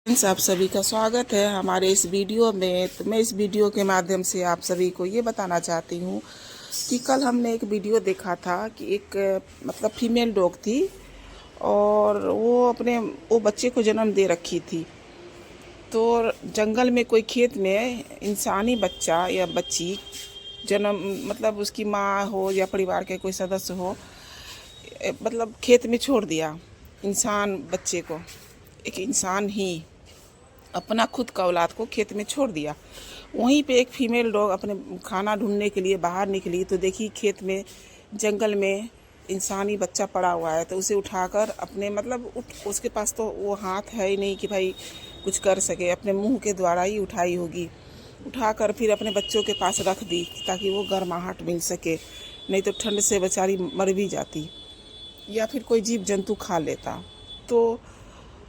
Friends, आप सभी का स्वागत है हमारे इस वीडियो में। तो मैं इस वीडियो के माध्यम से आप सभी को ये बताना चाहती हूँ कि कल हमने एक वीडियो देखा था कि एक मतलब फीमेल डॉग थी और वो बच्चे को जन्म दे रखी थी। तो जंगल में कोई खेत में इंसानी बच्चा या बच्ची जन्म मतलब उसकी माँ हो या परिवार के कोई सदस्य हो, मतलब खेत में छोड़ दिया इंसान बच्चे को। एक इंसान ही अपना खुद का औलाद को खेत में छोड़ दिया। वहीं पे एक फीमेल डॉग अपने खाना ढूंढने के लिए बाहर निकली तो देखी खेत में जंगल में इंसानी बच्चा पड़ा हुआ है। तो उसे उठाकर अपने उसके पास तो वो हाथ है ही नहीं कि भाई कुछ कर सके, अपने मुंह के द्वारा ही उठाई होगी। उठाकर फिर अपने बच्चों के पास रख दी ताकि वो गर्माहट मिल सके, नहीं तो ठंड से बेचारी मर भी जाती या फिर कोई जीव जंतु खा लेता। तो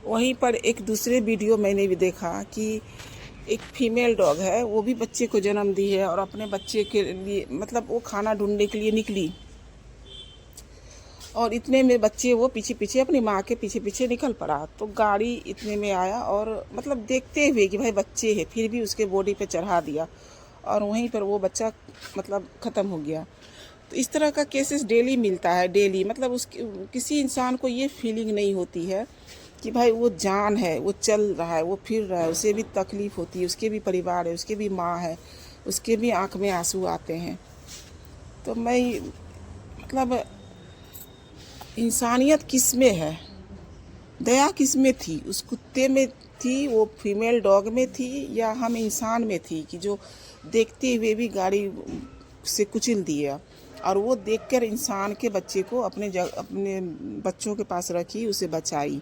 वहीं पर एक दूसरे वीडियो मैंने भी देखा कि एक फीमेल डॉग है, वो भी बच्चे को जन्म दी है और अपने बच्चे के लिए वो खाना ढूंढने के लिए निकली और इतने में बच्चे वो पीछे पीछे अपनी माँ के पीछे पीछे निकल पड़ा। तो गाड़ी इतने में आया और देखते हुए कि भाई बच्चे हैं, फिर भी उसके बॉडी पे चढ़ा दिया और वहीं पर वो बच्चा ख़त्म हो गया। तो इस तरह का केसेस डेली मिलता है, डेली। किसी इंसान को ये फीलिंग नहीं होती है कि भाई वो जान है, वो चल रहा है, वो फिर रहा है, उसे भी तकलीफ़ होती है, उसके भी परिवार है, उसके भी माँ है, उसके भी आँख में आंसू आते हैं। तो मैं इंसानियत किस में है, दया किस में थी? उस कुत्ते में थी, वो फीमेल डॉग में थी, या हम इंसान में थी कि जो देखते हुए भी गाड़ी से कुचल दिया और वो देखकर इंसान के बच्चे को अपने बच्चों के पास रखी, उसे बचाई।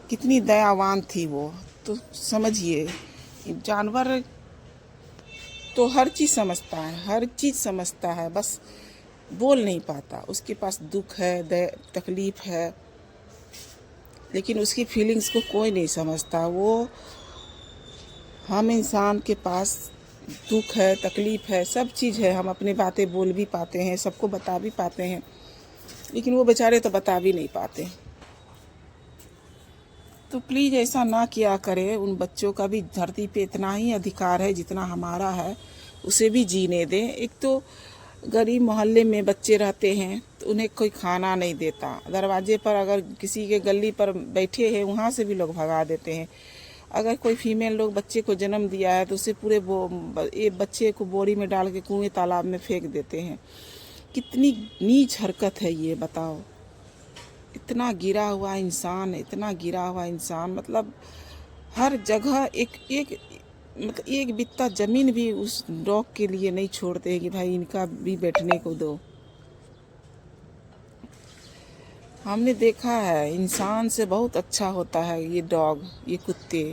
कितनी दयावान थी वो। तो समझिए, जानवर तो हर चीज़ समझता है, हर चीज़ समझता है, बस बोल नहीं पाता। उसके पास दुख है, तकलीफ़ है, लेकिन उसकी फीलिंग्स को कोई नहीं समझता। हम इंसान के पास दुख है, तकलीफ़ है, सब चीज़ है। हम अपनी बातें बोल भी पाते हैं, सबको बता भी पाते हैं, लेकिन वो बेचारे तो बता भी नहीं पाते। तो प्लीज़ ऐसा ना किया करें। उन बच्चों का भी धरती पे इतना ही अधिकार है जितना हमारा है, उसे भी जीने दें। एक तो गरीब मोहल्ले में बच्चे रहते हैं तो उन्हें कोई खाना नहीं देता, दरवाजे पर अगर किसी के गली पर बैठे हैं वहाँ से भी लोग भगा देते हैं। अगर कोई फीमेल लोग बच्चे को जन्म दिया है तो उसे ये बच्चे को बोरी में डाल के कुएं तालाब में फेंक देते हैं। कितनी नीच हरकत है ये, बताओ। इतना गिरा हुआ इंसान, इतना गिरा हुआ इंसान, हर जगह एक बित्ता ज़मीन भी उस डॉग के लिए नहीं छोड़ते हैं कि भाई इनका भी बैठने को दो। हमने देखा है इंसान से बहुत अच्छा होता है ये डॉग, ये कुत्ते।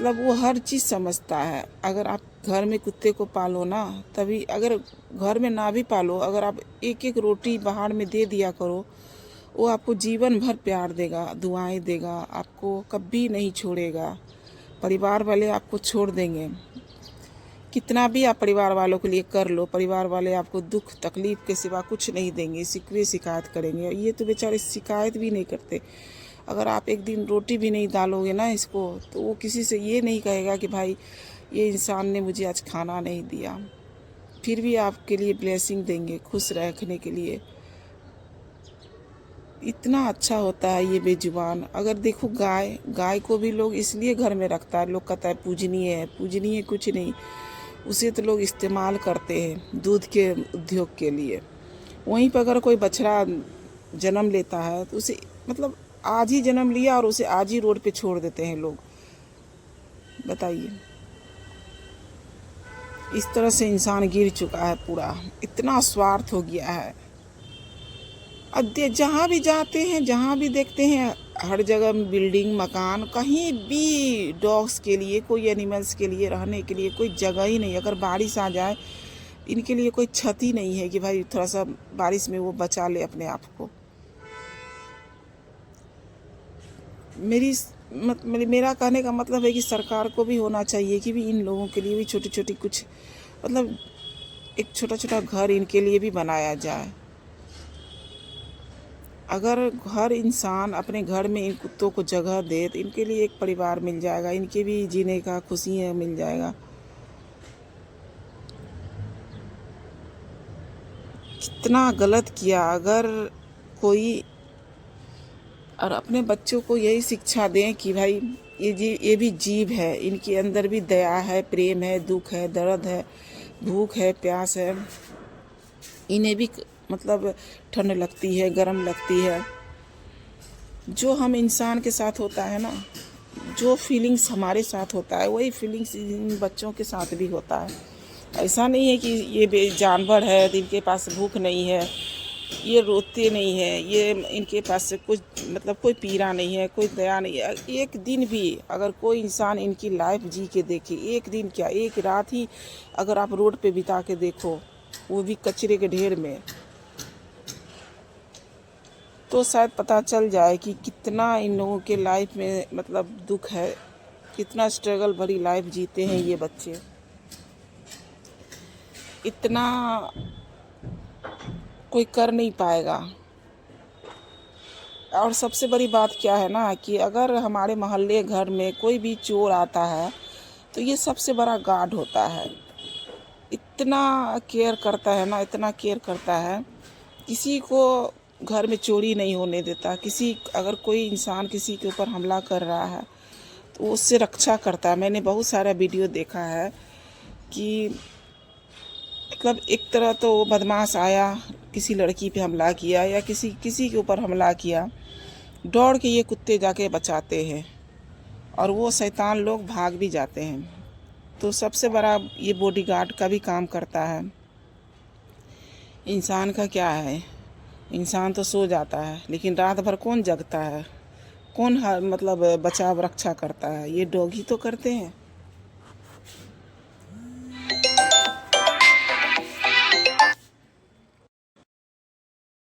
वो हर चीज़ समझता है। अगर आप घर में कुत्ते को पालो ना, तभी, अगर घर में ना भी पालो, अगर आप एक एक रोटी बाहर में दे दिया करो, वो आपको जीवन भर प्यार देगा, दुआएं देगा, आपको कभी नहीं छोड़ेगा। परिवार वाले आपको छोड़ देंगे, कितना भी आप परिवार वालों के लिए कर लो, परिवार वाले आपको दुख तकलीफ़ के सिवा कुछ नहीं देंगे, शिकवे शिकायत करेंगे। ये तो बेचारे शिकायत भी नहीं करते। अगर आप एक दिन रोटी भी नहीं डालोगे ना इसको, तो वो किसी से ये नहीं कहेगा कि भाई ये इंसान ने मुझे आज खाना नहीं दिया। फिर भी आपके लिए ब्लेसिंग देंगे, खुश रखने के लिए। इतना अच्छा होता है ये बेजुबान। अगर देखो, गाय को भी लोग इसलिए घर में रखता है, लोग कहता है पूजनीय है। पूजनीय कुछ नहीं, उसे तो लोग इस्तेमाल करते हैं दूध के उद्योग के लिए। वहीं पर अगर कोई बछड़ा जन्म लेता है तो उसे आज ही जन्म लिया और उसे आज ही रोड पे छोड़ देते हैं लोग। बताइए, इस तरह से इंसान गिर चुका है पूरा, इतना स्वार्थ हो गया है। जहाँ भी जाते हैं, जहाँ भी देखते हैं, हर जगह बिल्डिंग, मकान, कहीं भी डॉग्स के लिए, कोई एनिमल्स के लिए रहने के लिए कोई जगह ही नहीं। अगर बारिश आ जाए, इनके लिए कोई छत ही नहीं है कि भाई थोड़ा सा बारिश में वो बचा ले अपने आप को। मेरा कहने का मतलब है कि सरकार को भी होना चाहिए कि भी इन लोगों के लिए भी छोटी छोटी कुछ एक छोटा छोटा घर इनके लिए भी बनाया जाए। अगर हर इंसान अपने घर में इन कुत्तों को जगह दे तो इनके लिए एक परिवार मिल जाएगा, इनके भी जीने का खुशियाँ मिल जाएगा। कितना गलत किया अगर कोई, और अपने बच्चों को यही शिक्षा दें कि भाई ये भी जीव है, इनके अंदर भी दया है, प्रेम है, दुख है, दर्द है, भूख है, प्यास है। इन्हें भी मतलब ठंड लगती है, गर्म लगती है। जो हम इंसान के साथ होता है ना, जो फीलिंग्स हमारे साथ होता है वही फीलिंग्स इन बच्चों के साथ भी होता है। ऐसा नहीं है कि ये जानवर है तो इनके पास भूख नहीं है, ये रोते नहीं है, ये इनके पास कुछ मतलब कोई पीड़ा नहीं है, कोई दया नहीं है। एक दिन भी अगर कोई इंसान इनकी लाइफ जी के देखे, एक दिन क्या एक रात ही अगर आप रोड पे बिता के देखो, वो भी कचरे के ढेर में, तो शायद पता चल जाए कि कितना इन लोगों के लाइफ में मतलब दुख है, कितना स्ट्रगल भरी लाइफ जीते हैं ये बच्चे। इतना कोई कर नहीं पाएगा। और सबसे बड़ी बात क्या है ना कि अगर हमारे मोहल्ले घर में कोई भी चोर आता है तो ये सबसे बड़ा गार्ड होता है। इतना केयर करता है ना, इतना केयर करता है, किसी को घर में चोरी नहीं होने देता। अगर कोई इंसान किसी के ऊपर हमला कर रहा है तो उससे रक्षा करता है। मैंने बहुत सारा वीडियो देखा है कि मतलब एक तरह तो वो बदमाश आया, किसी लड़की पे हमला किया या किसी के ऊपर हमला किया, दौड़ के ये कुत्ते जाके बचाते हैं और वो शैतान लोग भाग भी जाते हैं। तो सबसे बड़ा ये बॉडीगार्ड का भी काम करता है। इंसान का क्या है, इंसान तो सो जाता है लेकिन रात भर कौन जगता है, कौन मतलब बचाव रक्षा करता है, ये डॉग ही तो करते हैं।